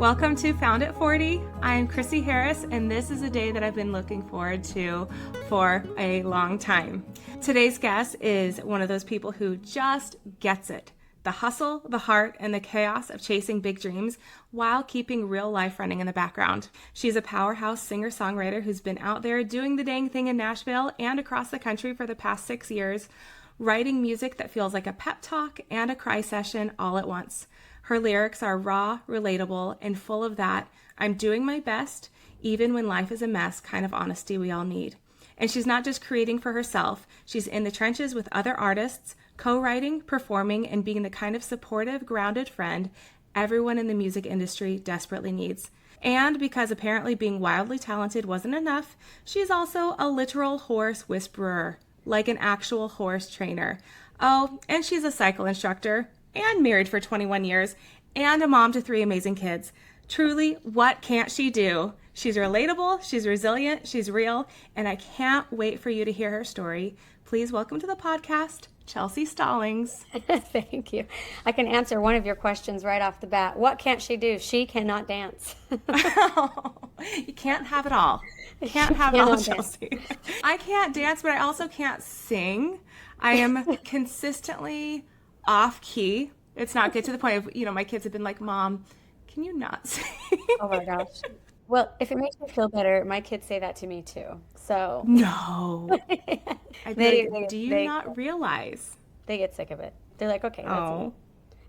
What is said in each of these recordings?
Welcome to Found at 40. I'm Chrissy Harris, and this is a day that I've been looking forward to for a long time. Today's guest is one of those people who just gets it. The hustle, the heart, and the chaos of chasing big dreams while keeping real life running in the background. She's a powerhouse singer-songwriter who's been out there doing the dang thing in Nashville and across the country for the past 6 years, writing music that feels like a pep talk and a cry session all at once. Her lyrics are raw, relatable, and full of that I'm doing my best, even when life is a mess kind of honesty we all need. And she's not just creating for herself, she's in the trenches with other artists, co-writing, performing, and being the kind of supportive, grounded friend everyone in the music industry desperately needs. And because apparently being wildly talented wasn't enough, she's also a literal horse whisperer, like an actual horse trainer. Oh, and she's a cycle instructor, and married for 21 years, and a mom to 3 amazing kids. Truly, what can't she do? She's relatable, she's resilient, she's real, and I can't wait for you to hear her story. Please welcome to the podcast, Chelsey Stallings. Thank you. I can answer one of your questions right off the bat. What can't she do? She cannot dance. You can't have it all. You can't have it all, Chelsey. I can't dance, but I also can't sing. I am consistently off key. It's not good to the point of, my kids have been like, Mom, can you not sing? Oh my gosh. Well, if it makes you feel better, my kids say that to me too. So no. Do you not realize? They get sick of it. They're like, okay, that's it.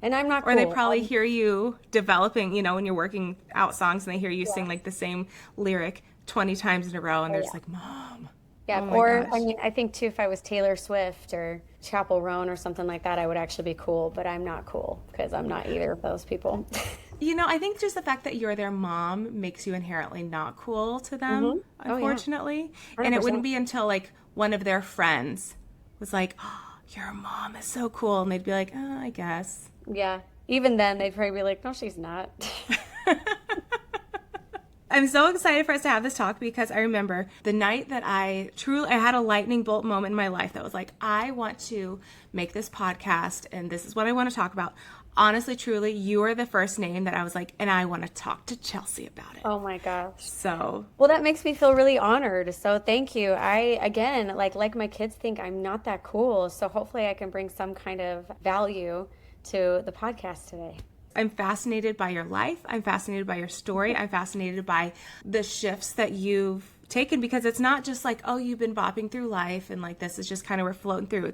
And I'm not cool. Or they probably hear you developing, when you're working out songs and they hear you sing like the same lyric 20 times in a row and they're just like, Mom. Yeah, oh or gosh. I think too, if I was Taylor Swift or Chappell Roan or something like that, I would actually be cool, but I'm not cool because I'm not either of those people. I think just the fact that you're their mom makes you inherently not cool to them, unfortunately. And it wouldn't be until like one of their friends was like, oh, your mom is so cool. And they'd be like, oh, I guess. Yeah. Even then, they'd probably be like, no, she's not. I'm so excited for us to have this talk because I remember the night that I had a lightning bolt moment in my life that was like, I want to make this podcast and this is what I want to talk about. Honestly, truly, you are the first name that I was like, and I want to talk to Chelsey about it. Oh my gosh. So. Well, that makes me feel really honored. So thank you. I, again, like my kids think I'm not that cool. So hopefully I can bring some kind of value to the podcast today. I'm fascinated by your life. I'm fascinated by your story. I'm fascinated by the shifts that you've taken because it's not just like, oh, you've been bopping through life and like this is just kind of we're floating through.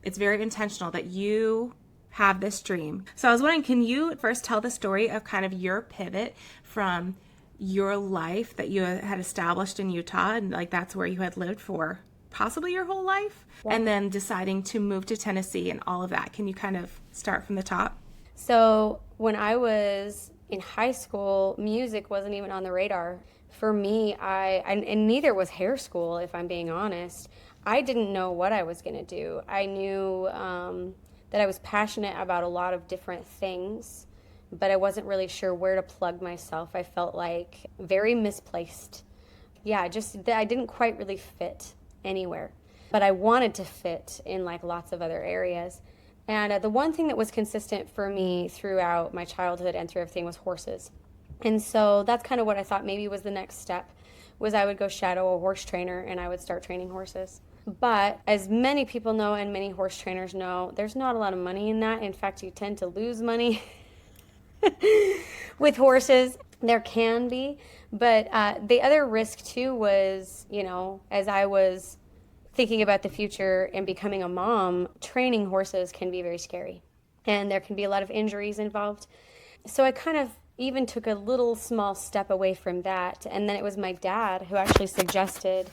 It's very intentional that you have this dream. So I was wondering, can you first tell the story of kind of your pivot from your life that you had established in Utah and like that's where you had lived for possibly your whole life and then deciding to move to Tennessee and all of that. Can you kind of start from the top? So when I was in high school, music wasn't even on the radar. For me, and neither was hair school, if I'm being honest. I didn't know what I was going to do. I knew that I was passionate about a lot of different things, but I wasn't really sure where to plug myself. I felt like very misplaced. Yeah, I didn't quite really fit anywhere, but I wanted to fit in like lots of other areas. And the one thing that was consistent for me throughout my childhood and through everything was horses. And so that's kind of what I thought maybe was the next step, was I would go shadow a horse trainer and I would start training horses. But as many people know and many horse trainers know, there's not a lot of money in that. In fact, you tend to lose money with horses. There can be. But the other risk too was, as I was thinking about the future and becoming a mom, training horses can be very scary. And there can be a lot of injuries involved. So I kind of even took a little small step away from that. And then it was my dad who actually suggested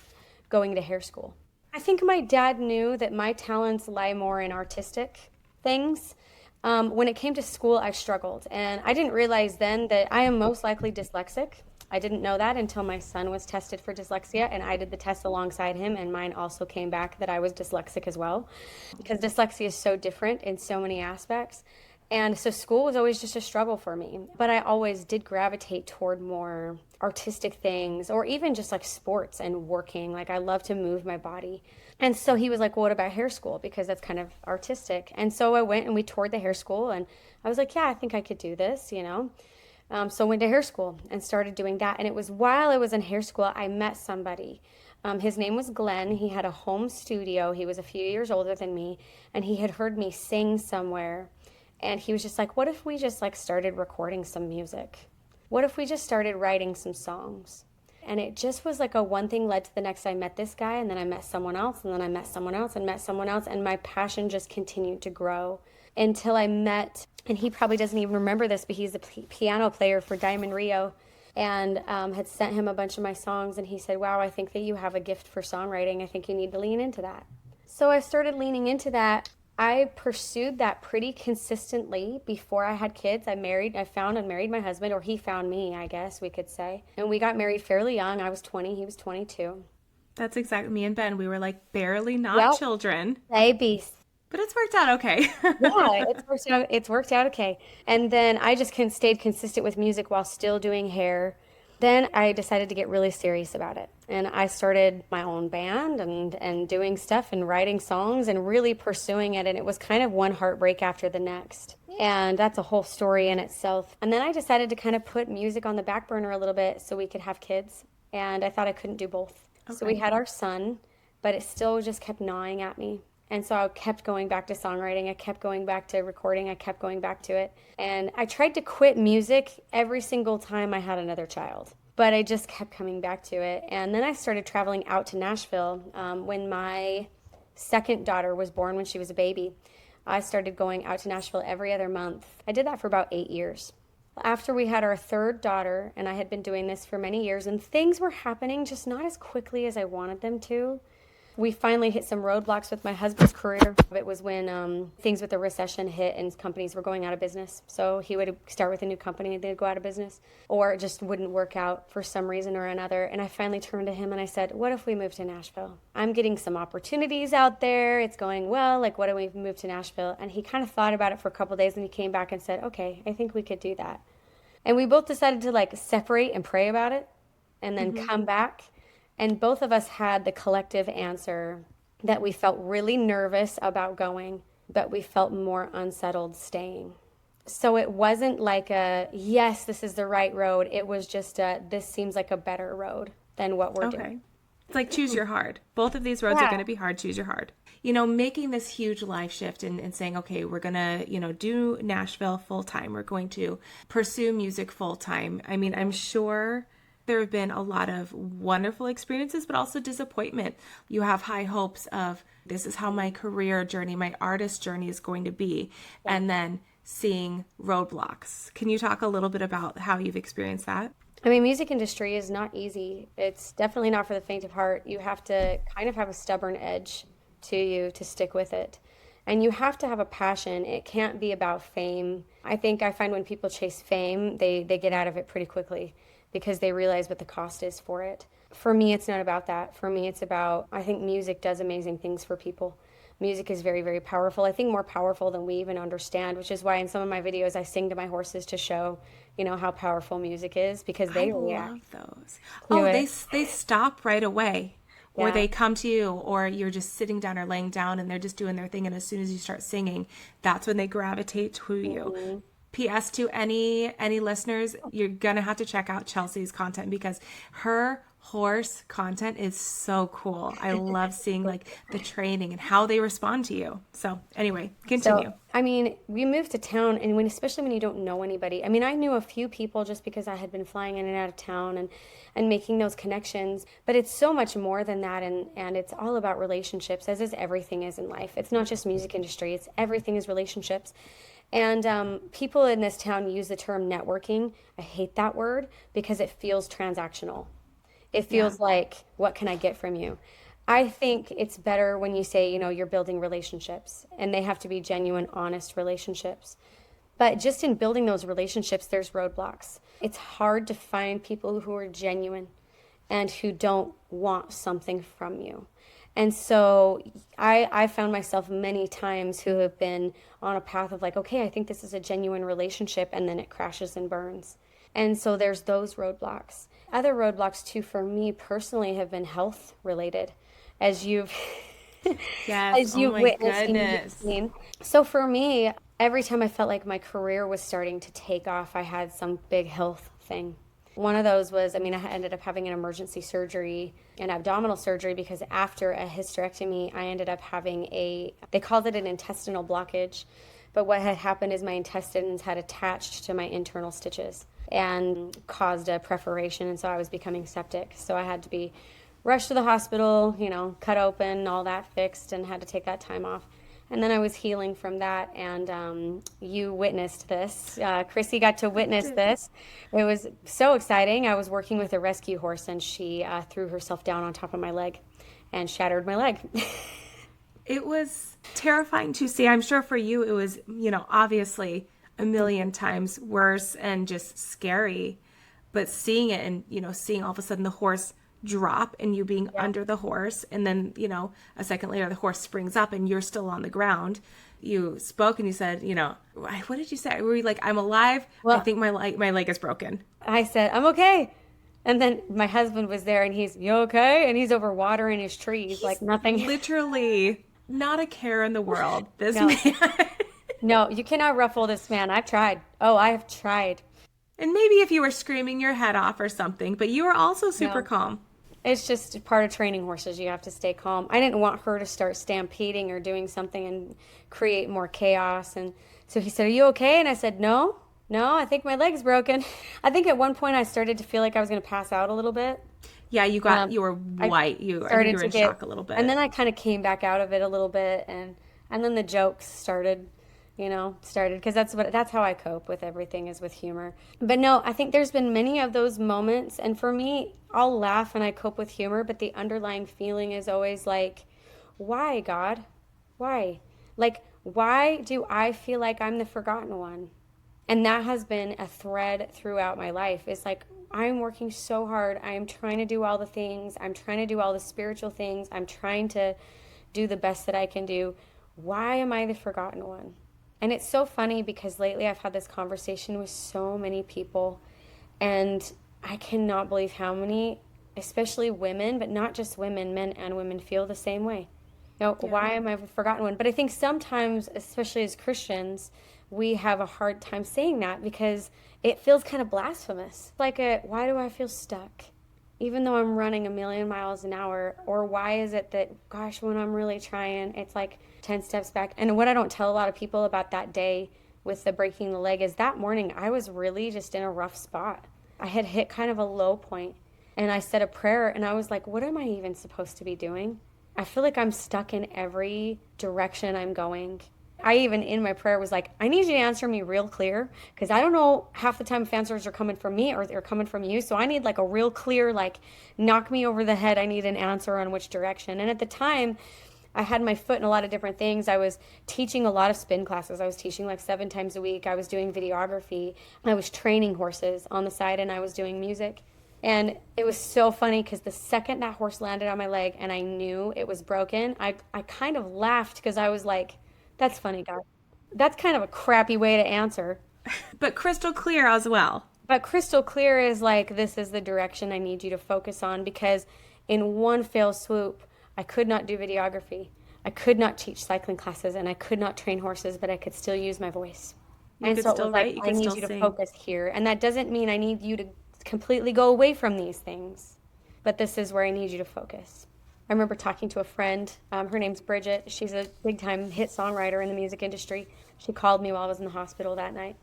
going to hair school. I think my dad knew that my talents lie more in artistic things. When it came to school, I struggled. And I didn't realize then that I am most likely dyslexic. I didn't know that until my son was tested for dyslexia, and I did the test alongside him, and mine also came back that I was dyslexic as well, because dyslexia is so different in so many aspects. And so school was always just a struggle for me, but I always did gravitate toward more artistic things, or even just like sports and working. Like I love to move my body. And so he was like, well, what about hair school? Because that's kind of artistic. And so I went and we toured the hair school, and I was like, yeah, I think I could do this, So went to hair school and started doing that. And it was while I was in hair school, I met somebody. His name was Glenn. He had a home studio. He was a few years older than me, and he had heard me sing somewhere. And he was just like, what if we just like started recording some music? What if we just started writing some songs? And it just was like a one thing led to the next. I met this guy, and then I met someone else, and then I met someone else and met someone else. And my passion just continued to grow until I met, and he probably doesn't even remember this, but he's a piano player for Diamond Rio, and had sent him a bunch of my songs. And he said, wow, I think that you have a gift for songwriting. I think you need to lean into that. So I started leaning into that. I pursued that pretty consistently before I had kids. I found and married my husband, or he found me, I guess we could say. And we got married fairly young. I was 20, he was 22. That's exactly me and Ben. We were like barely not children. Babies. But it's worked out okay. Yeah, it's worked out okay. And then I just stayed consistent with music while still doing hair. Then I decided to get really serious about it. And I started my own band and doing stuff and writing songs and really pursuing it. And it was kind of one heartbreak after the next. And that's a whole story in itself. And then I decided to kind of put music on the back burner a little bit so we could have kids. And I thought I couldn't do both. Okay. So we had our son, but it still just kept gnawing at me. And so I kept going back to songwriting. I kept going back to recording. I kept going back to it. And I tried to quit music every single time I had another child, but I just kept coming back to it. And then I started traveling out to Nashville when my second daughter was born, when she was a baby. I started going out to Nashville every other month. I did that for about 8 years. After we had our third daughter, and I had been doing this for many years, and things were happening just not as quickly as I wanted them to. We finally hit some roadblocks with my husband's career. It was when things with the recession hit and companies were going out of business. So he would start with a new company and they'd go out of business, or it just wouldn't work out for some reason or another. And I finally turned to him and I said, what if we move to Nashville? I'm getting some opportunities out there. It's going well. Like, what if we move to Nashville? And he kind of thought about it for a couple of days and he came back and said, okay, I think we could do that. And we both decided to like separate and pray about it and then come back. And both of us had the collective answer that we felt really nervous about going, but we felt more unsettled staying. So it wasn't like a, yes, this is the right road. It was just a, this seems like a better road than what we're doing. It's like choose your hard. Both of these roads are going to be hard. Choose your hard. You know, making this huge life shift and saying, okay, we're going to, do Nashville full time. We're going to pursue music full time. I mean, I'm sure there have been a lot of wonderful experiences, but also disappointment. You have high hopes of this is how my career journey, my artist journey is going to be. Yeah. And then seeing roadblocks. Can you talk a little bit about how you've experienced that? I mean, music industry is not easy. It's definitely not for the faint of heart. You have to kind of have a stubborn edge to you to stick with it. And you have to have a passion. It can't be about fame. I find when people chase fame, they get out of it pretty quickly, because they realize what the cost is for it. For me, it's not about that. For me, it's about, I think music does amazing things for people. Music is very, very powerful. I think more powerful than we even understand, which is why in some of my videos I sing to my horses to show, how powerful music is, because they react. I love those. Oh, they stop right away. Yeah. Or they come to you, or you're just sitting down or laying down and they're just doing their thing. And as soon as you start singing, that's when they gravitate to you. Mm-hmm. P.S. to any listeners, you're going to have to check out Chelsey's content, because her horse content is so cool. I love seeing like the training and how they respond to you. So anyway, continue. So, we moved to town, and especially when you don't know anybody. I knew a few people just because I had been flying in and out of town and making those connections. But it's so much more than that, and it's all about relationships, as is everything is in life. It's not just music industry. It's everything is relationships. And people in this town use the term networking. I hate that word because it feels transactional. It feels like, what can I get from you? I think it's better when you say, you're building relationships, and they have to be genuine, honest relationships. But just in building those relationships, there's roadblocks. It's hard to find people who are genuine and who don't want something from you. And so I found myself many times who have been on a path of like, okay, I think this is a genuine relationship, and then it crashes and burns. And so there's those roadblocks. Other roadblocks too, for me personally, have been health related, as you've yes. As you've witnessed. And you've seen. So for me, every time I felt like my career was starting to take off, I had some big health thing. One of those was, I ended up having an emergency surgery, an abdominal surgery, because after a hysterectomy, I ended up having they called it an intestinal blockage. But what had happened is my intestines had attached to my internal stitches and caused a perforation. And so I was becoming septic. So I had to be rushed to the hospital, cut open, all that fixed, and had to take that time off. And then I was healing from that, and you witnessed this. Chrissy got to witness this. It was so exciting. I was working with a rescue horse, and she threw herself down on top of my leg and shattered my leg. It was terrifying to see. I'm sure for you it was, obviously a million times worse and just scary. But seeing it and, seeing all of a sudden the horse drop and you being under the horse, and then a second later the horse springs up and you're still on the ground. You spoke and you said, what did you say? Were you like, I'm alive? Well, I think my leg is broken. I said, I'm okay. And then my husband was there and he's, you okay? And he's over watering his trees like nothing. Literally not a care in the world. This No. man. No, you cannot ruffle this man. I've tried. Oh, I have tried. And maybe if you were screaming your head off or something, but you were also super calm. It's just part of training horses. You have to stay calm. I didn't want her to start stampeding or doing something and create more chaos. And so he said, are you okay? And I said, no, I think my leg's broken. I think at one point I started to feel like I was going to pass out a little bit. Yeah, you were white. You were in shock a little bit. And then I kind of came back out of it a little bit. And then the jokes started, because that's how I cope with everything, is with humor. But no, I think there's been many of those moments, and for me, I'll laugh and I cope with humor, but the underlying feeling is always like, why, God? Why? Like, why do I feel like I'm the forgotten one? And that has been a thread throughout my life. It's like, I'm working so hard. I am trying to do all the things. I'm trying to do all the spiritual things. I'm trying to do the best that I can do. Why am I the forgotten one? And it's so funny because lately I've had this conversation with so many people, and I cannot believe how many, especially women, but not just women, men and women feel the same way. Why am I the forgotten one? But I think sometimes, especially as Christians, we have a hard time saying that because it feels kind of blasphemous. Like, why do I feel stuck? Even though I'm running a million miles an hour, or why is it that, gosh, when I'm really trying, it's like 10 steps back. And what I don't tell a lot of people about that day with the breaking the leg is that morning I was really just in a rough spot. I had hit kind of a low point, and I said a prayer, and I was like, what am I even supposed to be doing? I feel like I'm stuck in every direction I'm going. I even in my prayer was like, I need you to answer me real clear, because I don't know half the time if answers are coming from me or they're coming from you. So I need like a real clear, like, knock me over the head. I need an answer on which direction. And at the time, I had my foot in a lot of different things. I was teaching a lot of spin classes. I was teaching like 7 times a week. I was doing videography. I was training horses on the side, and I was doing music. And it was so funny because the second that horse landed on my leg and I knew it was broken, I kind of laughed because I was like, that's funny, God. That's kind of a crappy way to answer. But crystal clear as well. But crystal clear is like, this is the direction I need you to focus on, because in one fell swoop, I could not do videography. I could not teach cycling classes, and I could not train horses, but I could still use my voice. And so it was like, I need you to focus here. And that doesn't mean I need you to completely go away from these things, but this is where I need you to focus. I remember talking to a friend. Her name's Bridget. She's a big-time hit songwriter in the music industry. She called me while I was in the hospital that night.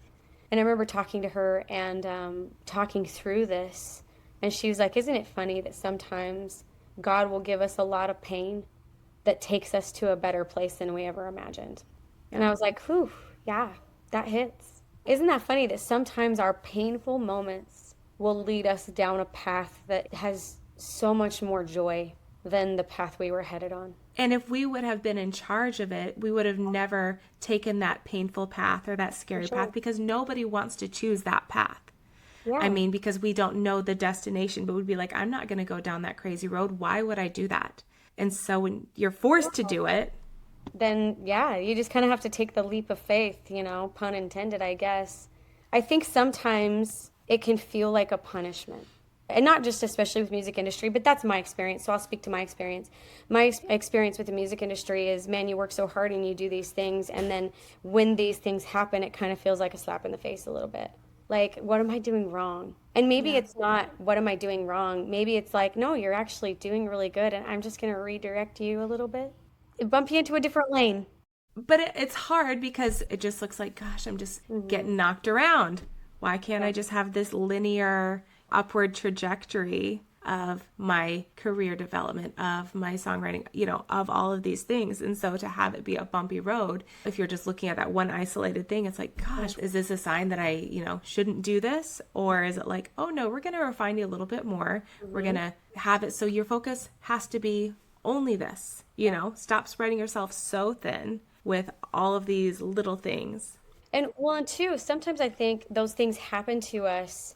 And I remember talking to her and talking through this. And she was like, isn't it funny that sometimes God will give us a lot of pain that takes us to a better place than we ever imagined? And I was like, whew, yeah, that hits. Isn't that funny that sometimes our painful moments will lead us down a path that has so much more joy than the path we were headed on? And if we would have been in charge of it, we would have never taken that painful path or that scary path, because nobody wants to choose that path. Yeah. I mean, because we don't know the destination, but we'd be like, I'm not going to go down that crazy road. Why would I do that? And so when you're forced to do it, then yeah, you just kind of have to take the leap of faith, pun intended, I guess. I think sometimes it can feel like a punishment. And not just especially with music industry, but that's my experience. So I'll speak to my experience. My experience with the music industry is, man, you work so hard and you do these things, and then when these things happen, it kind of feels like a slap in the face a little bit. Like, what am I doing wrong? And maybe Yeah. it's not, what am I doing wrong? Maybe it's like, no, you're actually doing really good, and I'm just going to redirect you a little bit, bump you into a different lane. But it's hard because it just looks like, gosh, I'm just getting knocked around. Why can't I just have this linear upward trajectory of my career development, of my songwriting, of all of these things? And so to have it be a bumpy road, if you're just looking at that one isolated thing, it's like, gosh, is this a sign that I, shouldn't do this? Or is it like, oh no, we're going to refine you a little bit more. We're going to have it so your focus has to be only this, stop spreading yourself so thin with all of these little things. And well, and two, sometimes I think those things happen to us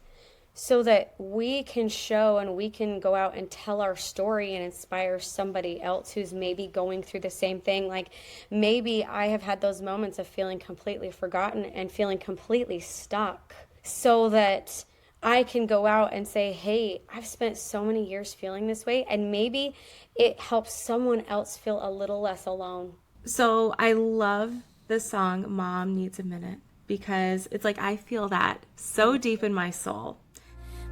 so that we can show and we can go out and tell our story and inspire somebody else who's maybe going through the same thing. Like, maybe I have had those moments of feeling completely forgotten and feeling completely stuck, so that I can go out and say, hey, I've spent so many years feeling this way, and maybe it helps someone else feel a little less alone. So I love the song Mom Needs a Minute, because it's like I feel that so deep in my soul.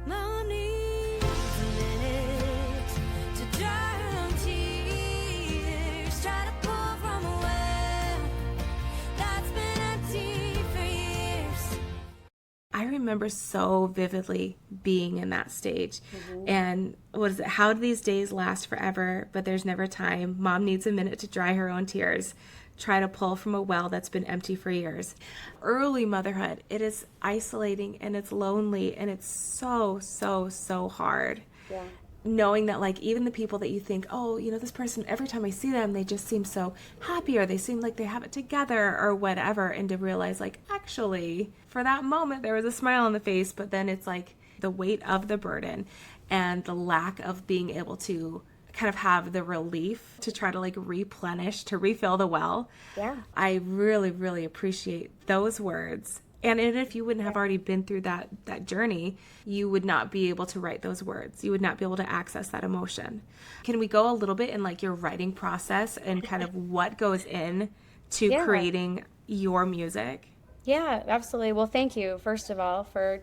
Mom needs a minute to drown tears, try to pull from a well that's been empty for years. I remember so vividly being in that stage. And what is it? How do these days last forever, but there's never time? Mom needs a minute to dry her own tears. Try to pull from a well that's been empty for years. Early motherhood, it is isolating and it's lonely and it's so, so, so hard. Yeah. Knowing that, like, even the people that you think, oh, this person, every time I see them, they just seem so happy, or they seem like they have it together or whatever. And to realize, like, actually, for that moment, there was a smile on the face, but then it's like the weight of the burden and the lack of being able to kind of have the relief to try to like replenish, to refill the well. Yeah. I really, really appreciate those words. And if you wouldn't have already been through that journey, you would not be able to write those words. You would not be able to access that emotion. Can we go a little bit in like your writing process and kind of what goes in to Yeah. creating your music? Yeah, absolutely. Well, thank you, first of all, for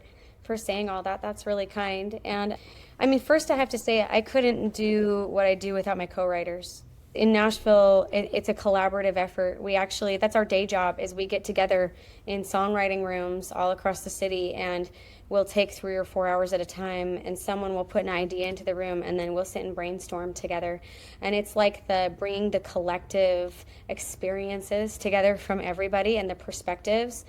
saying all that. That's really kind. And I mean, first I have to say I couldn't do what I do without my co-writers. In Nashville, it's a collaborative effort. We actually, that's our day job, is we get together in songwriting rooms all across the city, and we'll take 3 or 4 hours at a time, and someone will put an idea into the room, and then we'll sit and brainstorm together. And it's like bringing the collective experiences together from everybody and the perspectives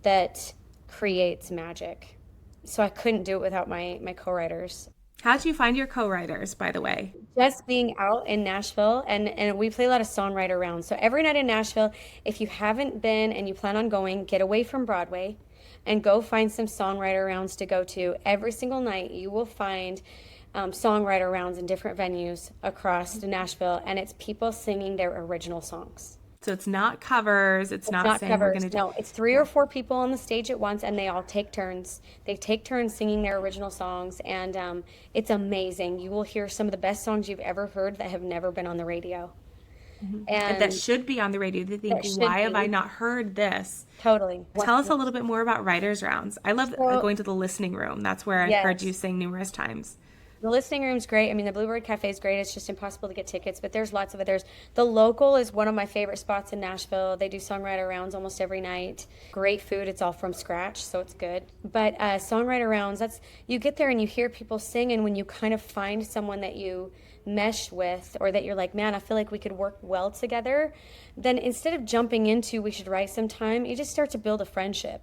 that creates magic. So I couldn't do it without my co-writers. How'd you find your co-writers, by the way? Just being out in Nashville, and we play a lot of songwriter rounds. So every night in Nashville, if you haven't been and you plan on going, get away from Broadway and go find some songwriter rounds to go to. Every single night you will find songwriter rounds in different venues across Nashville, and it's people singing their original songs. So it's not covers. It's not saying we're covers. going to do. No, it's 3 or 4 people on the stage at once, and they all take turns. They take turns singing their original songs, and it's amazing. You will hear some of the best songs you've ever heard that have never been on the radio. And that should be on the radio. They think, That should why have be. I not heard this? Totally. Tell us a little bit more about writers' rounds. I love going to the listening room. That's where I've heard you sing numerous times. The listening room's great. I mean, the Bluebird Cafe is great. It's just impossible to get tickets, but there's lots of others. The Local is one of my favorite spots in Nashville. They do songwriter rounds almost every night. Great food. It's all from scratch, so it's good. But songwriter rounds, you get there and you hear people sing, and when you kind of find someone that you mesh with, or that you're like, man, I feel like we could work well together, then instead of jumping into we should write some time, you just start to build a friendship.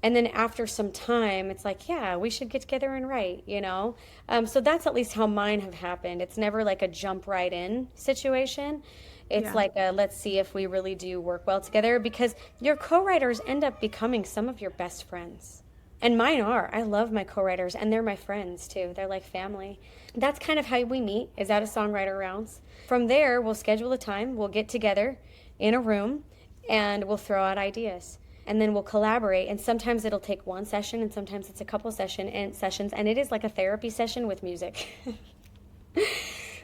And then after some time, it's like, yeah, we should get together and write, So that's at least how mine have happened. It's never like a jump right in situation. It's like let's see if we really do work well together, because your co-writers end up becoming some of your best friends. And mine are. I love my co-writers, and they're my friends too. They're like family. That's kind of how we meet, is at a songwriter rounds. From there, we'll schedule a time. We'll get together in a room, and we'll throw out ideas. and then we'll collaborate. And sometimes it'll take one session, and sometimes it's a couple sessions, and it is like a therapy session with music.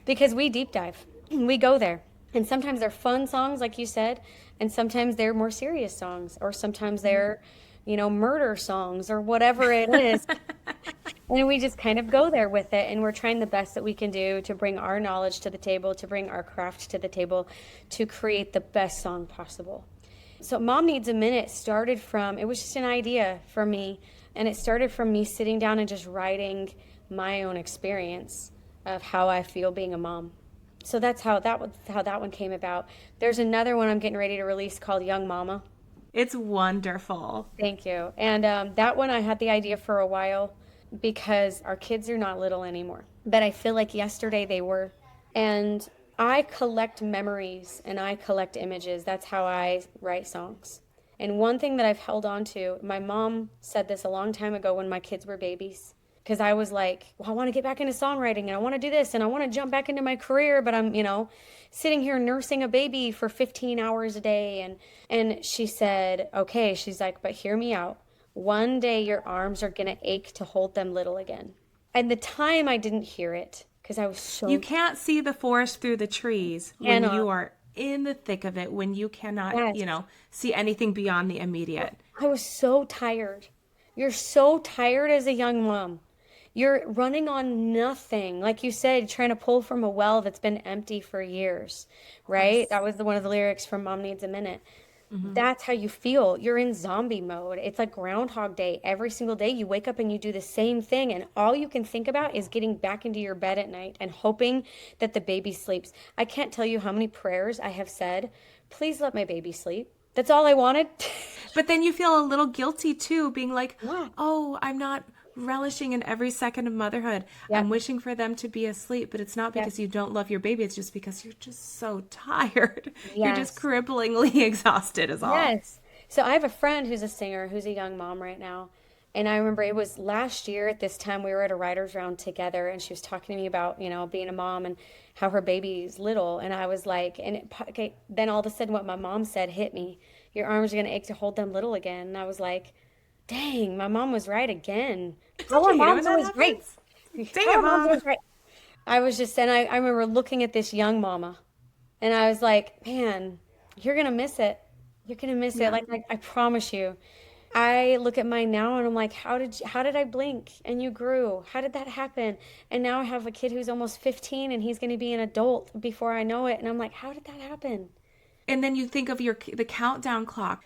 Because we deep dive, we go there. And sometimes they're fun songs, like you said, and sometimes they're more serious songs, or sometimes they're, murder songs or whatever it is. And we just kind of go there with it, and we're trying the best that we can do to bring our knowledge to the table, to bring our craft to the table, to create the best song possible. So Mom Needs a Minute started from, it was just an idea for me, and it started from me sitting down and just writing my own experience of how I feel being a mom. So that's how that one came about. There's another one I'm getting ready to release called Young Mama. It's wonderful. Thank you. And that one I had the idea for a while because our kids are not little anymore. But I feel like yesterday they were. And I collect memories and I collect images. That's how I write songs. And one thing that I've held on to, my mom said this a long time ago when my kids were babies. Because I was like, well, I want to get back into songwriting and I want to do this and I want to jump back into my career, but I'm, sitting here nursing a baby for 15 hours a day. And she said, okay, she's like, but hear me out. One day your arms are going to ache to hold them little again. And the time I didn't hear it because I was so... You can't see the forest through the trees when you are in the thick of it, when you cannot, Yes. See anything beyond the immediate. I was so tired. You're so tired as a young mom. You're running on nothing. Like you said, trying to pull from a well that's been empty for years, right? Yes. That was one of the lyrics from Mom Needs a Minute. That's how you feel. You're in zombie mode. It's like Groundhog Day. Every single day you wake up and you do the same thing. And all you can think about is getting back into your bed at night and hoping that the baby sleeps. I can't tell you how many prayers I have said, please let my baby sleep. That's all I wanted. But then you feel a little guilty too, being like, Yeah. oh, I'm not relishing in every second of motherhood. Yeah. I'm wishing for them to be asleep, but it's not because you don't love your baby. It's just because you're just so tired. You're just Yes. cripplingly exhausted is all. Yes. So I have a friend who's a singer, who's a young mom right now. And I remember it was last year at this time we were at a writer's round together and she was talking to me about, being a mom and how her baby's little. And I was like, okay, then all of a sudden what my mom said hit me. Your arms are going to ache to hold them little again. And I was like, dang, my mom was right again. Our mom's always right. Dang Our it, mom's Mom. always right. I was just, and I remember looking at this young mama and I was like, man, you're going to miss it. You're going to miss it. Like, I promise you. I look at mine now and I'm like, how did I blink and you grew? How did that happen? And now I have a kid who's almost 15 and he's going to be an adult before I know it. And I'm like, how did that happen? And then you think of the countdown clock.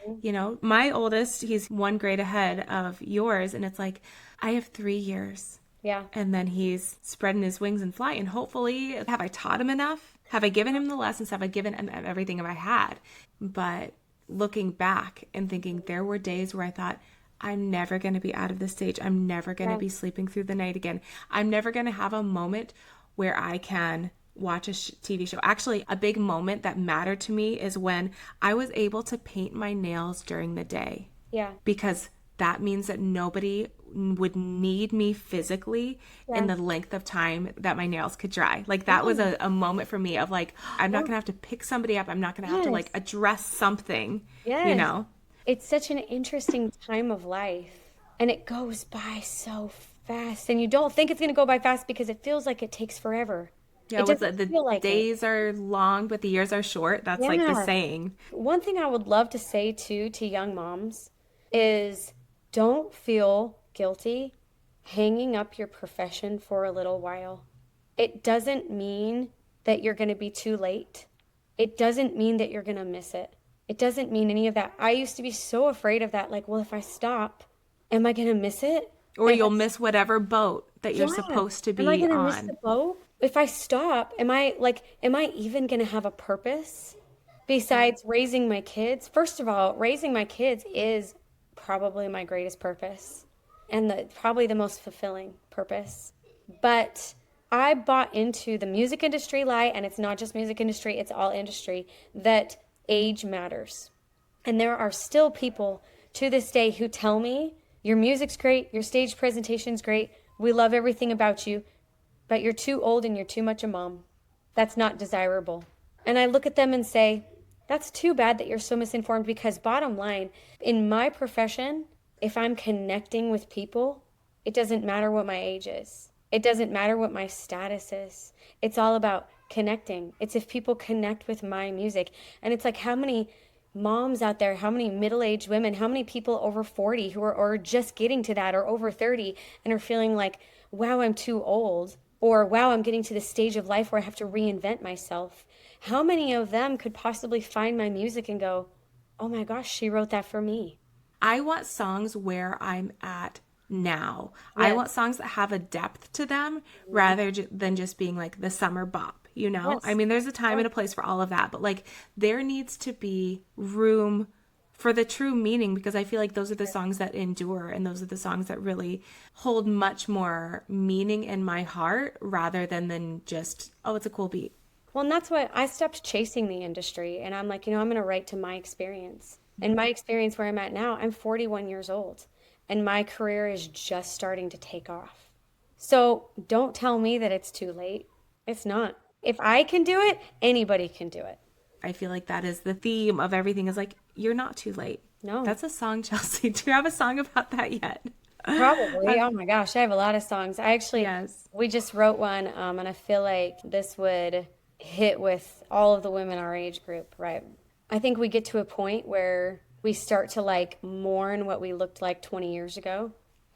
My oldest, he's 1 grade ahead of yours. And it's like, I have 3 years. Yeah. And then he's spreading his wings and flying. Hopefully, have I taught him enough? Have I given him the lessons? Have I given him everything I had? But looking back and thinking there were days where I thought, I'm never going to be out of this stage. I'm never going to be sleeping through the night again. I'm never going to have a moment where I can watch a TV show. Actually, a big moment that mattered to me is when I was able to paint my nails during the day. Yeah. Because that means that nobody would need me physically in the length of time that my nails could dry. Like that was a moment for me of like, I'm not going to have to pick somebody up. I'm not going to have to like address something, Yes. It's such an interesting time of life and it goes by so fast and you don't think it's going to go by fast because it feels like it takes forever. Yeah, It doesn't the feel like it. days are long, but the years are short. That's like the Yeah. saying. One thing I would love to say too to young moms is don't feel guilty hanging up your profession for a little while. It doesn't mean that you're going to be too late. It doesn't mean that you're going to miss it. It doesn't mean any of that. I used to be so afraid of that. Like, well, if I stop, am I going to miss it? Or If you'll I- miss whatever boat that you're Yeah. supposed to be Am I gonna miss on. the boat? If I stop, am I even gonna have a purpose besides raising my kids? First of all, raising my kids is probably my greatest purpose and probably the most fulfilling purpose. But I bought into the music industry lie, and it's not just music industry, it's all industry, that age matters. And there are still people to this day who tell me, your music's great, your stage presentation's great, we love everything about you, but you're too old and you're too much a mom. That's not desirable. And I look at them and say, That's too bad that you're so misinformed, because bottom line, in my profession, if I'm connecting with people, it doesn't matter what my age is. It doesn't matter what my status is. It's all about connecting. It's if people connect with my music. And it's like, how many moms out there, how many middle-aged women, how many people over 40 who are or just getting to that, or over 30 and are feeling like, wow, I'm too old, or wow, I'm getting to the stage of life where I have to reinvent myself. How many of them could possibly find my music and go, oh my gosh, she wrote that for me? I want songs where I'm at now. I Yes. want songs that have a depth to them rather than just being like the summer bop, you know? Yes. I mean, there's a time and a place for all of that, but like there needs to be room for the true meaning, because I feel like those are the songs that endure, and those are the songs that really hold much more meaning in my heart rather than just, oh, it's a cool beat. Well, and that's why I stopped chasing the industry, and I'm like, I'm going to write to my experience. And my experience where I'm at now, I'm 41 years old, and my career is just starting to take off. So don't tell me that it's too late. It's not. If I can do it, anybody can do it. I feel like that is the theme of everything, is like, you're not too late. No. That's a song, Chelsea. Do you have a song about that yet? Probably. Oh my gosh, I have a lot of songs. Yes. We just wrote one, and I feel like this would hit with all of the women our age group, right? I think we get to a point where we start to like mourn what we looked like 20 years ago.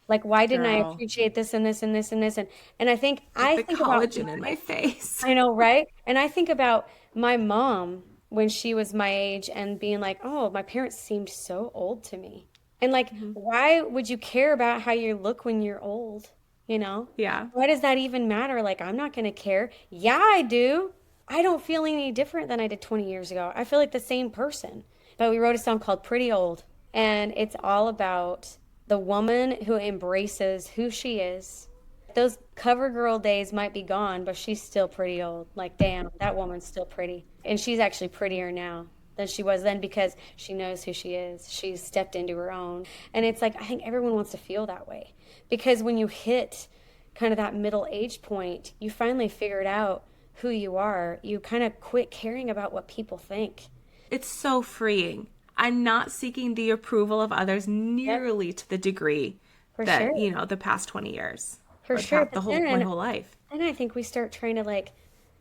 Like, why didn't I Girl. appreciate this and this and this and this? And I think The think about, collagen in my face. I know, right? And I think about my mom when she was my age and being like, oh, my parents seemed so old to me. And like, why would you care about how you look when you're old? You know? Yeah. Why does that even matter? Like, I'm not going to care. Yeah, I do. I don't feel any different than I did 20 years ago. I feel like the same person. But we wrote a song called Pretty Old, and it's all about the woman who embraces who she is. Those cover girl days might be gone, but she's still pretty old. Like, damn, that woman's still pretty. And she's actually prettier now than she was then, because she knows who she is. She's stepped into her own. And it's like, I think everyone wants to feel that way, because when you hit kind of that middle age point, you finally figured out who you are. You kind of quit caring about what people think. It's so freeing. I'm not seeking the approval of others nearly to the degree For that, sure. the past 20 years. For or sure. The whole, But my then- whole life. And I think we start trying to like,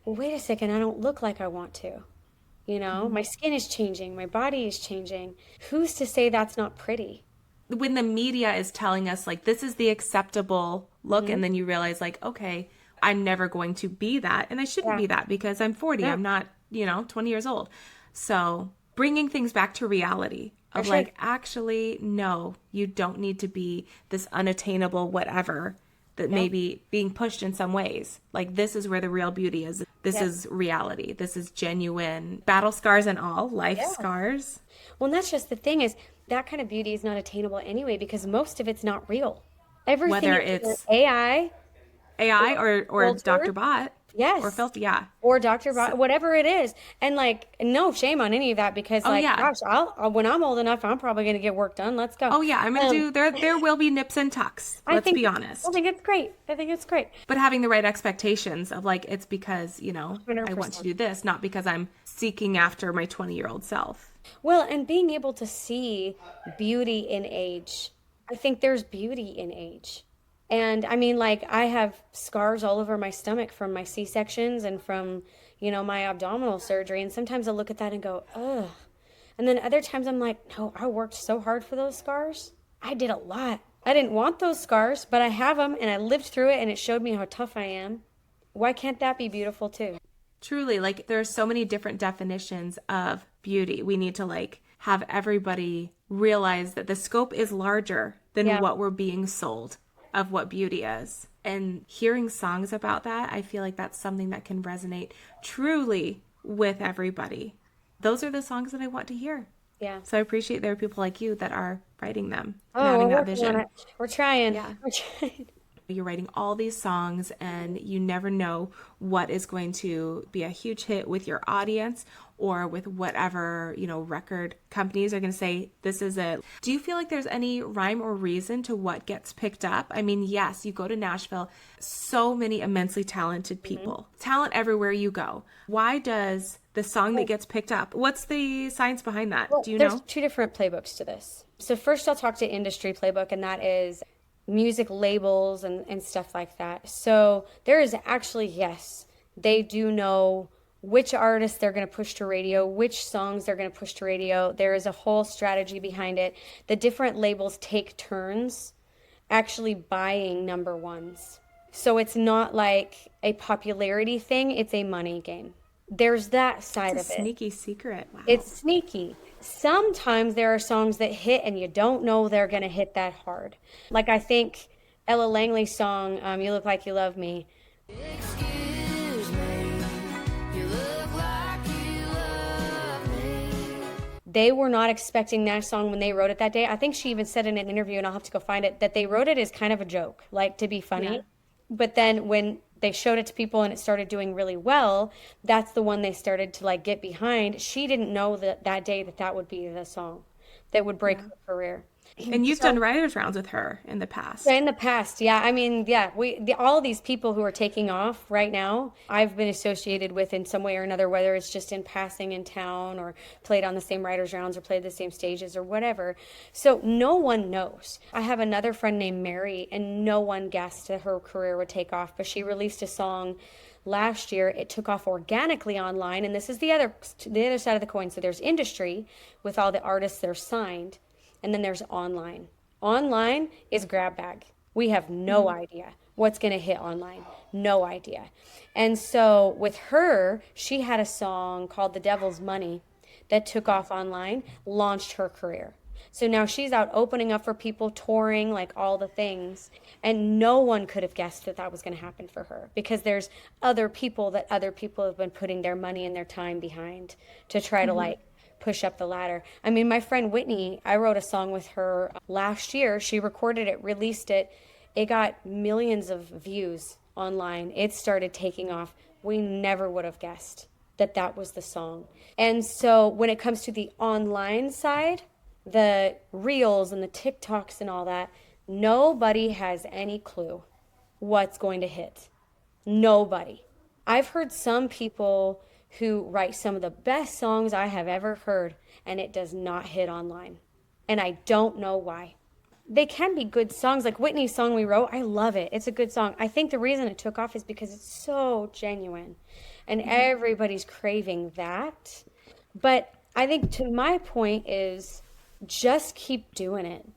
well, wait a second, I don't look like I want to. My skin is changing, my body is changing. Who's to say that's not pretty? When the media is telling us, like, this is the acceptable look, Mm-hmm. and then you realize, like, okay, I'm never going to be that. And I shouldn't be that because I'm 40. Yeah. I'm not, 20 years old. So bringing things back to reality of sure. like, actually, no, you don't need to be this unattainable whatever that may be being pushed in some ways. Like, this is where the real beauty is. This is reality. This is genuine battle scars and all, life scars. Well, and that's just the thing, is that kind of beauty is not attainable anyway, because most of it's not real. Everything Whether is either it's AI, AI or filter. Dr. Bot. yes, Or filter, yeah. or Dr. Whatever it is. And like, no shame on any of that, because like, yeah. gosh, when I'm old enough, I'm probably going to get work done. Let's go. Oh, yeah, I'm going to do, there will be nips and tucks. Let's be honest. I think it's great. But having the right expectations of like, it's because, I want 100%. to do this, not because I'm seeking after my 20-year-old self. Well, and being able to see beauty in age. I think there's beauty in age. And I mean, like, I have scars all over my stomach from my C-sections and from, my abdominal surgery. And sometimes I look at that and go, ugh. And then other times I'm like, no, I worked so hard for those scars. I did a lot. I didn't want those scars, but I have them, and I lived through it, and it showed me how tough I am. Why can't that be beautiful too? Truly, like, there are so many different definitions of beauty. We need to like have everybody realize that the scope is larger than Yeah. what we're being sold of what beauty is. And hearing songs about that, I feel like that's something that can resonate truly with everybody. Those are the songs that I want to hear. Yeah. So I appreciate there are people like you that are writing them and Oh, having we're that working on vision. it. We're trying. Yeah. We're trying. You're writing all these songs and you never know what is going to be a huge hit with your audience or with whatever, record companies are going to say, this is it. Do you feel like there's any rhyme or reason to what gets picked up? I mean, yes, you go to Nashville, so many immensely talented people, talent everywhere you go. Why does the song that gets picked up. What's the science behind that? Well, Do you there's know? two different playbooks to this. So first I'll talk to industry playbook, and that is music labels and stuff like that. So there is actually, yes, they do know which artists they're going to push to radio, which songs they're going to push to radio. There is a whole strategy behind it. The different labels take turns actually buying number ones. So it's not like a popularity thing, it's a money game. There's that side It's a of it. sneaky secret. Wow. It's sneaky. Sometimes there are songs that hit and you don't know they're going to hit that hard. Like I think Ella Langley's song, You Look Like You Love Me. Excuse me, you look like you love me. They were not expecting that song when they wrote it that day. I think she even said in an interview, and I'll have to go find it, that they wrote it as kind of a joke, like to be funny. Yeah. But then when they showed it to people and it started doing really well, that's the one they started to like get behind. She didn't know that day that would be the song that would break her career. And you've done writers rounds with her in the past. In the past, yeah. I mean, yeah, all of these people who are taking off right now, I've been associated with in some way or another, whether it's just in passing in town or played on the same writers rounds or played the same stages or whatever. So no one knows. I have another friend named Mary, and no one guessed that her career would take off, but she released a song last year. It took off organically online, and this is the other side of the coin. So there's industry with all the artists that are signed, and then there's online. Online is grab bag. We have no idea what's going to hit online. No idea. And so with her, she had a song called The Devil's Money that took off online, launched her career. So now she's out opening up for people, touring, like all the things. And no one could have guessed that was going to happen for her, because there's other people have been putting their money and their time behind to try to like push up the ladder. I mean, my friend Whitney, I wrote a song with her last year. She recorded it, released it. It got millions of views online. It started taking off. We never would have guessed that was the song. And so when it comes to the online side, the reels and the TikToks and all that, nobody has any clue what's going to hit. Nobody. I've heard some people who write some of the best songs I have ever heard, and it does not hit online. And I don't know why. They can be good songs. Like Whitney's song we wrote, I love it. It's a good song. I think the reason it took off is because it's so genuine, and everybody's craving that. But I think to my point is just keep doing it.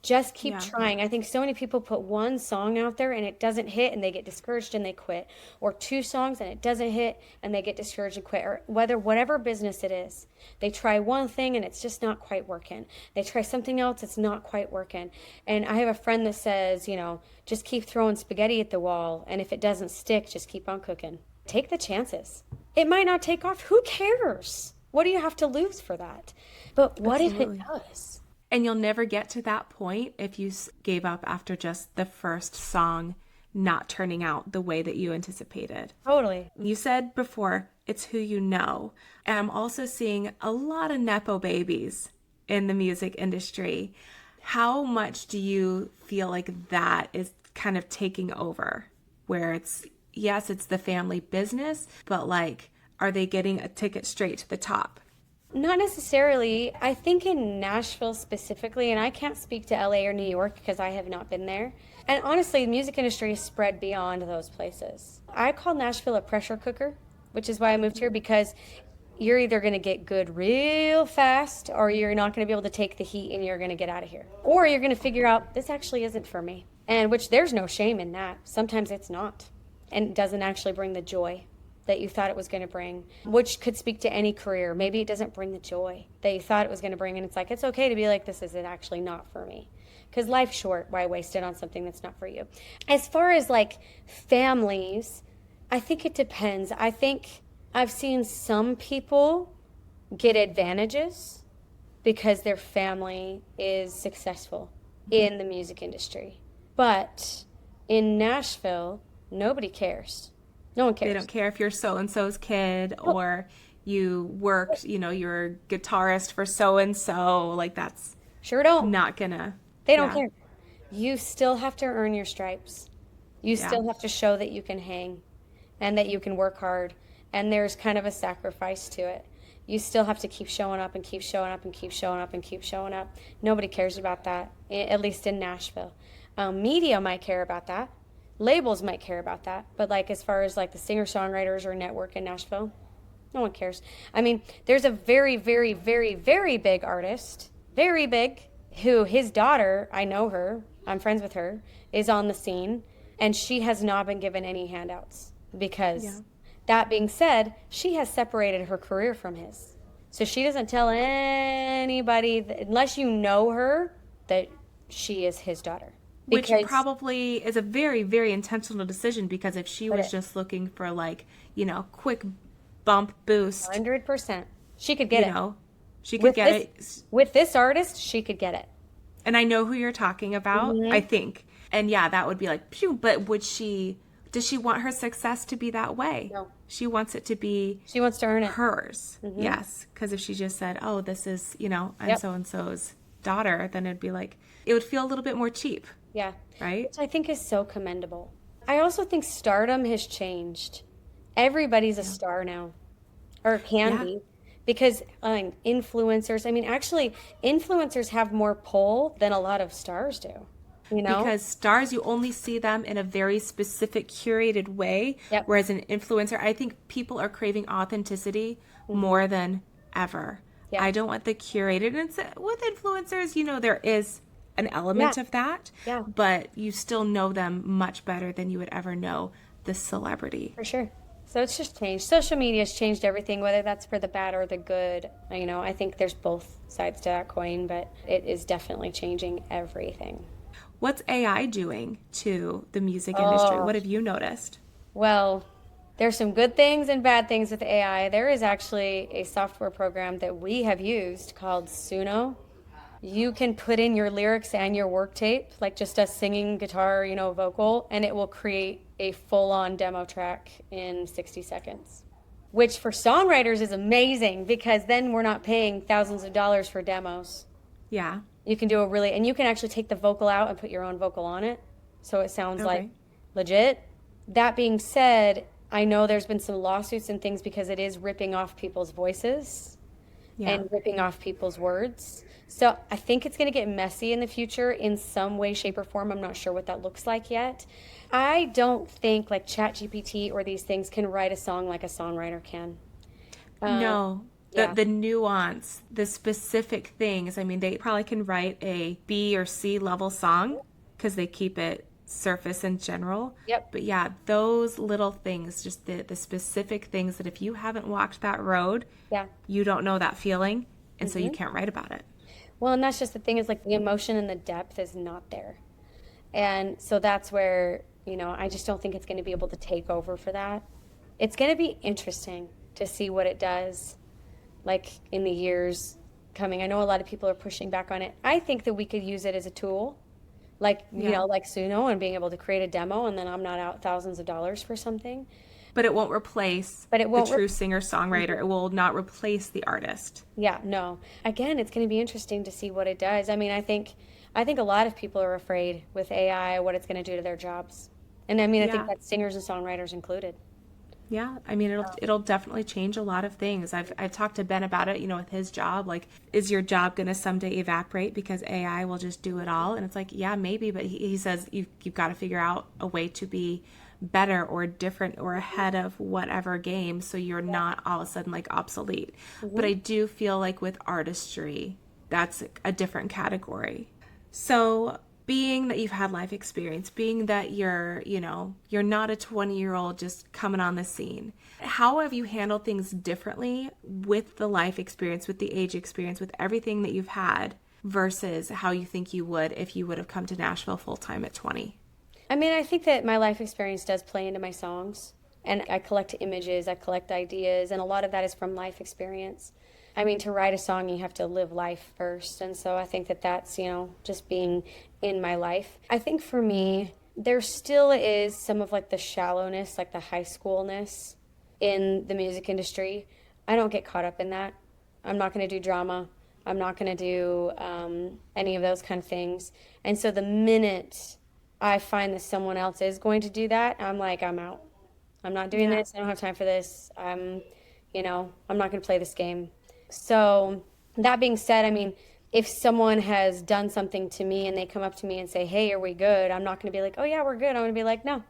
Just keep trying. I think so many people put one song out there and it doesn't hit and they get discouraged and they quit. Or two songs and it doesn't hit and they get discouraged and quit. Or whatever business it is, they try one thing and it's just not quite working. They try something else, it's not quite working. And I have a friend that says, just keep throwing spaghetti at the wall, and if it doesn't stick, just keep on cooking. Take the chances. It might not take off. Who cares? What do you have to lose for that? But what if it does? And you'll never get to that point if you gave up after just the first song not turning out the way that you anticipated. Totally. You said before, it's who you know. And I'm also seeing a lot of Nepo babies in the music industry. How much do you feel like that is kind of taking over? Where it's, yes, it's the family business, but like, are they getting a ticket straight to the top? Not necessarily. I think in Nashville specifically, and I can't speak to LA or New York because I have not been there. And honestly, the music industry is spread beyond those places. I call Nashville a pressure cooker, which is why I moved here, because you're either going to get good real fast or you're not going to be able to take the heat and you're going to get out of here. Or you're going to figure out this actually isn't for me. And which there's no shame in that. Sometimes it's not. And it doesn't actually bring the joy that you thought it was going to bring, which could speak to any career. Maybe it doesn't bring the joy that you thought it was going to bring, and it's like, it's okay to be like, this is actually not for me. Because life's short. Why waste it on something that's not for you? As far as like families, I think it depends. I think I've seen some people get advantages because their family is successful in the music industry. But in Nashville, nobody cares. No one cares. They don't care if you're so-and-so's kid or you worked, you're a guitarist for so-and-so. Like, that's sure don't. Not gonna. They don't care. You still have to earn your stripes. You still have to show that you can hang and that you can work hard and there's kind of a sacrifice to it. You still have to keep showing up and keep showing up and keep showing up and keep showing up. Nobody cares about that, at least in Nashville. Media might care about that. Labels might care about that. But like as far as like the singer-songwriters or network in Nashville, no one cares. I mean, there's a very, very, very, very big artist, very big, who his daughter, I know her, I'm friends with her, is on the scene, and she has not been given any handouts because that being said, she has separated her career from his. So she doesn't tell anybody, unless you know her, that she is his daughter. Which probably is a very, very intentional decision, because if she was just looking for like, quick bump boost. 100%. She could get it. She could get it. With this artist, she could get it. And I know who you're talking about, I think. And yeah, that would be like, phew, but does she want her success to be that way? No. She wants it to be. She wants to earn it. Hers. Yes. Because if she just said, oh, this is, I'm so-and-so's daughter, then it'd be like, it would feel a little bit more cheap. Yeah. Right? Which I think is so commendable. I also think stardom has changed. Everybody's a star now, or can be. Because influencers, actually, influencers have more pull than a lot of stars do. Because stars, you only see them in a very specific, curated way. Yep. Whereas an influencer, I think people are craving authenticity more than ever. Yeah. I don't want the curated. And with influencers, there is an element of that. Yeah. But you still know them much better than you would ever know the celebrity. For sure. So it's just changed. Social media has changed everything, whether that's for the bad or the good. I think there's both sides to that coin, but it is definitely changing everything. What's AI doing to the music industry? What have you noticed? Well, there's some good things and bad things with AI. There is actually a software program that we have used called Suno. You can put in your lyrics and your work tape, like just a singing guitar, vocal, and it will create a full-on demo track in 60 seconds, which for songwriters is amazing, because then we're not paying thousands of dollars for demos. Yeah. You can do and you can actually take the vocal out and put your own vocal on it, so it sounds like legit. That being said, I know there's been some lawsuits and things because it is ripping off people's voices and ripping off people's words. So I think it's going to get messy in the future in some way, shape, or form. I'm not sure what that looks like yet. I don't think like ChatGPT or these things can write a song like a songwriter can. No. The nuance, the specific things. They probably can write a B or C level song because they keep it surface and general. Yep. But yeah, those little things, just the specific things that if you haven't walked that road, you don't know that feeling. And so you can't write about it. Well, and that's just the thing, is like the emotion and the depth is not there. And so that's where, I just don't think it's going to be able to take over for that. It's going to be interesting to see what it does, like in the years coming. I know a lot of people are pushing back on it. I think that we could use it as a tool, like, like Suno, and being able to create a demo, and then I'm not out thousands of dollars for something. But it won't replace the true singer-songwriter. It will not replace the artist. Yeah, no. Again, it's going to be interesting to see what it does. I think a lot of people are afraid with AI what it's going to do to their jobs. And I think that's singers and songwriters included. Yeah, it'll definitely change a lot of things. I've talked to Ben about it, with his job. Like, is your job going to someday evaporate because AI will just do it all? And it's like, yeah, maybe. But he says you've got to figure out a way to be better or different or ahead of whatever game, so you're not all of a sudden like obsolete. But I do feel like with artistry, that's a different category. So being that you've had life experience, being that you're not a 20-year-old just coming on the scene, how have you handled things differently with the life experience, with the age experience, with everything that you've had versus how you think you would if you would have come to Nashville full-time at 20? I think that my life experience does play into my songs, and I collect images, I collect ideas, and a lot of that is from life experience. To write a song, you have to live life first, and so I think that that's, just being in my life. I think for me, there still is some of like the shallowness, like the high schoolness in the music industry. I don't get caught up in that. I'm not going to do drama. I'm not going to do any of those kind of things. And so the minute I find that someone else is going to do that, I'm like, I'm out. I'm not doing Yeah. this. I don't have time for this. I'm not going to play this game. So that being said, I mean, if someone has done something to me and they come up to me and say, "Hey, are we good?" I'm not going to be like, "Oh yeah, we're good." I'm going to be like, "No."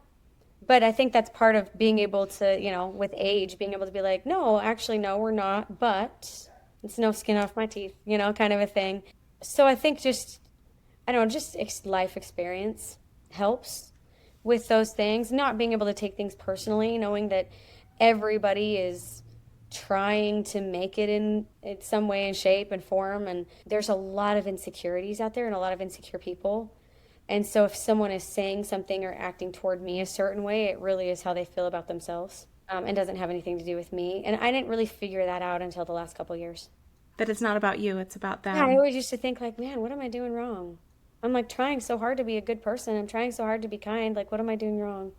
But I think that's part of being able to, with age, being able to be like, "No, actually, no, we're not, but it's no skin off my teeth," kind of a thing. So I think just, I don't know, just life experience helps with those things, not being able to take things personally, knowing that everybody is trying to make it in some way and shape and form. And there's a lot of insecurities out there and a lot of insecure people. And so if someone is saying something or acting toward me a certain way, it really is how they feel about themselves, and doesn't have anything to do with me. And I didn't really figure that out until the last couple of years. That it's not about you, it's about Yeah, I them. always used to think like, man, what am I doing wrong? I'm like trying so hard to be a good person. I'm trying so hard to be kind. Like, what am I doing wrong?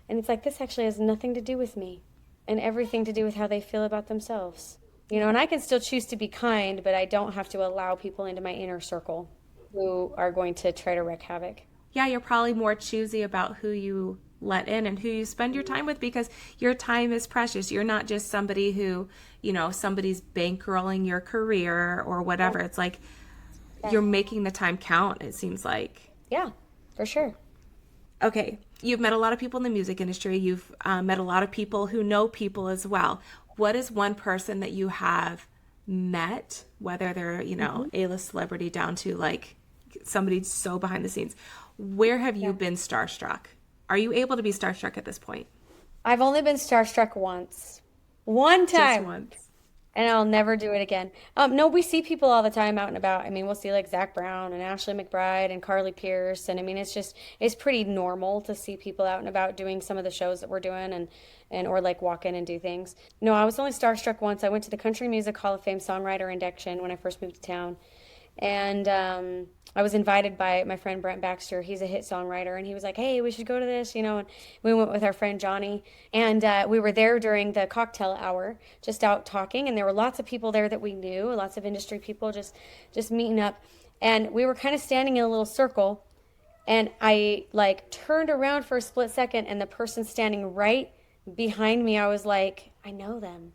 And it's like, this actually has nothing to do with me and everything to do with how they feel about themselves. And I can still choose to be kind, but I don't have to allow people into my inner circle who are going to try to wreak havoc. Yeah, you're probably more choosy about who you let in and who you spend your time with because your time is precious. You're not just somebody who, somebody's bankrolling your career or whatever. It's like Yeah. you're making the time count, it seems like. Yeah, for sure. Okay, you've met a lot of people in the music industry. You've met a lot of people who know people as well. What is one person that you have met, whether they're, A-list celebrity down to like somebody so behind the scenes? Where have you been starstruck? Are you able to be starstruck at this point? I've only been starstruck once. One Just time. once. And I'll never do it again. No, we see people all the time out and about. I mean, we'll see like Zach Brown and Ashley McBride and Carly Pierce. And I mean, it's pretty normal to see people out and about doing some of the shows that we're doing or like walk in and do things. No, I was only starstruck once. I went to the Country Music Hall of Fame songwriter induction when I first moved to town. And I was invited by my friend Brent Baxter. He's a hit songwriter, and he was like, "Hey, we should go to this," And we went with our friend Johnny, and we were there during the cocktail hour, just out talking. And there were lots of people there that we knew, lots of industry people, just meeting up. And we were kind of standing in a little circle, and I like turned around for a split second, and the person standing right behind me, I was like, "I know them.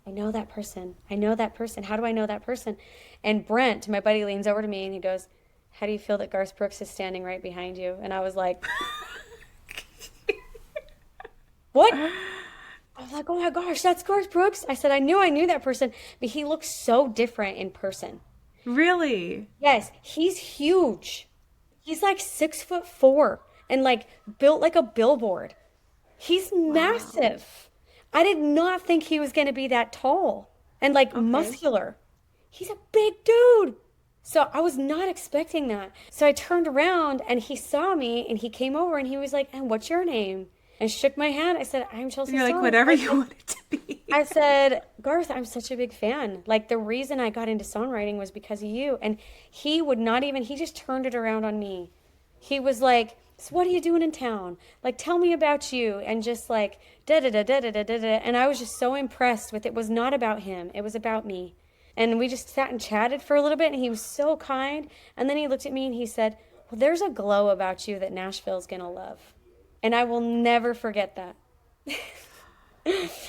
I know that person. I know that person. How do I know that person?" And Brent, my buddy, leans over to me and he goes, "How do you feel that Garth Brooks is standing right behind you?" And I was like, "What?" I was like, "Oh my gosh, that's Garth Brooks." I said, I knew that person, but he looks so different in person. Really? Yes, he's huge. He's like 6'4" and like built like a billboard. He's massive. I did not think he was going to be that tall and like Okay. muscular. He's a big dude. So I was not expecting that. So I turned around and he saw me and he came over and he was like, "And what's your name?" And shook my hand. I said, "I'm Chelsea You're like, Stallings." whatever you want it to be. I said, "Garth, I'm such a big fan. Like the reason I got into songwriting was because of you." And he would not even, he just turned it around on me. He was like, "So what are you doing in town? Like, tell me about you." And just like, da da da da da da da da. And I was just so impressed with it. Was not about him. It was about me. And we just sat and chatted for a little bit and he was so kind. And then he looked at me and he said, "Well, there's a glow about you that Nashville's gonna love." And I will never forget that.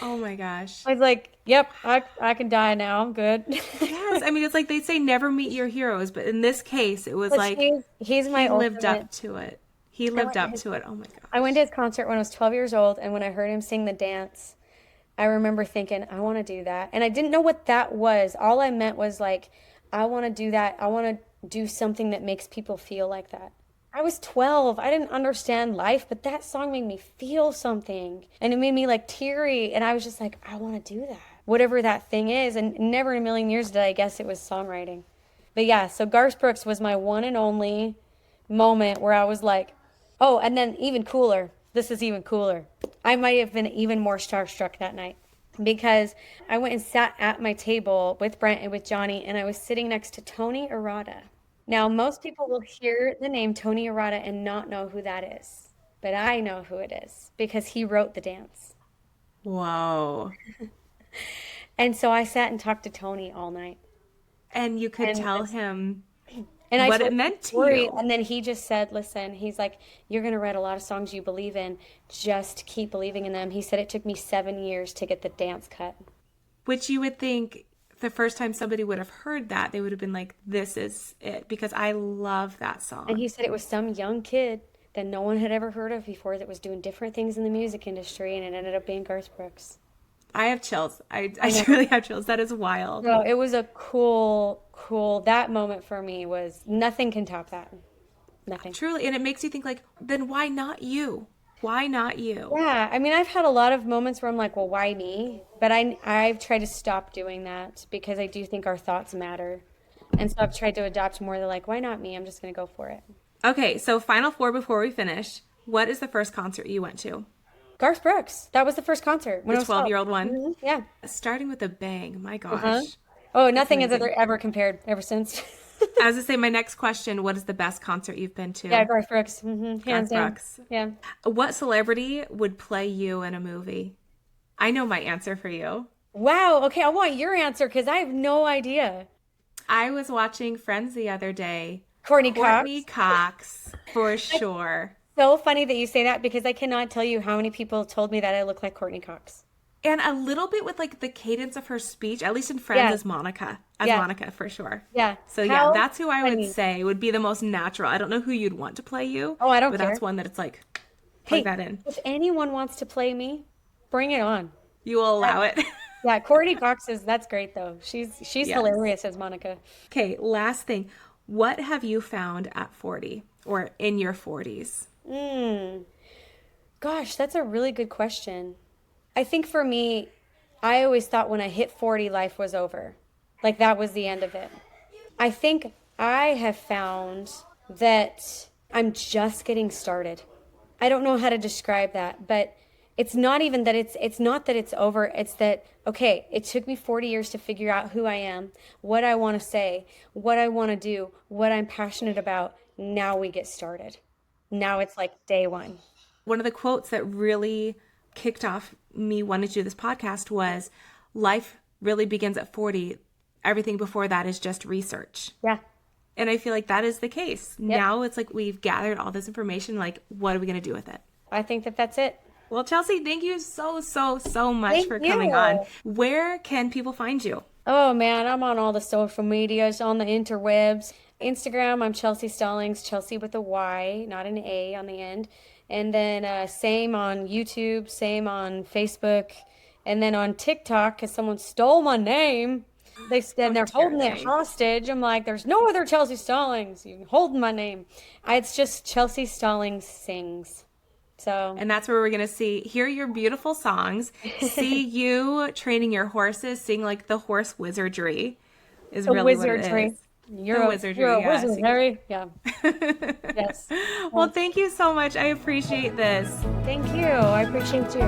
Oh my gosh. I was like, "Yep, I can die now. I'm good." Yes, I mean, it's like they say never meet your heroes, but in this case, it was But like he's my he lived ultimate. up to it. He I lived went to up his to it. Oh my I went gosh. to his concert when I was 12 years old, and when I heard him sing the dance, I remember thinking, I want to do that. And I didn't know what that was. All I meant was like, I want to do that. I want to do something that makes people feel like that. I was 12. I didn't understand life, but that song made me feel something. And it made me like teary. And I was just like, I want to do that. Whatever that thing is. And never in a million years did I guess it was songwriting. But yeah, so Garth Brooks was my one and only moment where I was like, oh, and then even cooler. This is even cooler. I might have been even more starstruck that night because I went and sat at my table with Brent and with Johnny, and I was sitting next to Tony Arata. Now, most people will hear the name Tony Arata and not know who that is, but I know who it is because he wrote the dance. Whoa. And so I sat and talked to Tony all night. And you could And tell him And I what told it him meant the to story, you. and then he just said, listen, he's like, you're going to write a lot of songs you believe in. Just keep believing in them. He said it took me 7 years to get the dance cut. Which you would think the first time somebody would have heard that, they would have been like, this is it. Because I love that song. And he said it was some young kid that no one had ever heard of before that was doing different things in the music industry, and it ended up being Garth Brooks. I have chills. I know. truly have chills. That is wild. So it was a cool, that moment for me was nothing can top that. Nothing. Truly. And it makes you think like, then why not you? Why not you? Yeah, I mean, I've had a lot of moments where I'm like, well, why me? But I've tried to stop doing that because I do think our thoughts matter. And so I've tried to adopt more the like, why not me? I'm just going to go for it. Okay, so final four before we finish. What is the first concert you went to? Garth Brooks. That was the first concert when The I was 12. 12-year-old one? Mhm, yeah. Starting with a bang. My gosh. Uh-huh. Oh, nothing has amazing. ever compared ever since. I was going to say, my next question, what is the best concert you've been to? Yeah, Garth Brooks. Hands Garth down. Brooks. Yeah. What celebrity would play you in a movie? I know my answer for you. Wow. Okay, I want your answer because I have no idea. I was watching Friends the other day. Courtney Courtney Cox. Cox, for sure. So funny that you say that because I cannot tell you how many people told me that I look like Courtney Cox. And a little bit with like the cadence of her speech, at least in Friends, Yeah. as Monica. As Yeah. Monica, for sure. Yeah. So yeah, How that's who I would funny. say would be the most natural. I don't know who you'd want to play you. Oh, I don't but care. that's one that it's like, plug Hey, that in. if anyone wants to play me, bring it on. You will allow it. Yeah, Courtney Cox that's great though. She's Yes. hilarious as Monica. Okay, last thing. What have you found at 40 or in your 40s? Gosh, that's a really good question. I think for me, I always thought when I hit 40, life was over. Like that was the end of it. I think I have found that I'm just getting started. I don't know how to describe that, but it's not even that it's not that it's over. It's that, okay, it took me 40 years to figure out who I am, what I want to say, what I want to do, what I'm passionate about. Now we get started. Now it's like day one. One of the quotes that really kicked off me wanting to do this podcast was, life really begins at 40. Everything before that is just research. Yeah. And I feel like that is the case. Now it's like we've gathered all this information. Like, what are we going to do with it? I think that's it. Well, Chelsey, thank you so much Thank for you. coming on. Where can people find you? Oh man, I'm on all the social medias, on the interwebs. Instagram, I'm Chelsey Stallings, Chelsey with a Y, not an A on the end. And then same on YouTube, same on Facebook, and then on TikTok, because someone stole my name. They're holding it hostage. I'm like, there's no other Chelsey Stallings. You're holding my name. It's just Chelsey Stallings Sings. So And that's where we're going to hear your beautiful songs, see you training your horses, sing like the horse wizardry is the really wizardry. what it is. You're The a wizardry, You're a yes. wizard, Harry. Yeah. Yes. Well, thank you so much. I appreciate this. Thank you. I appreciate you.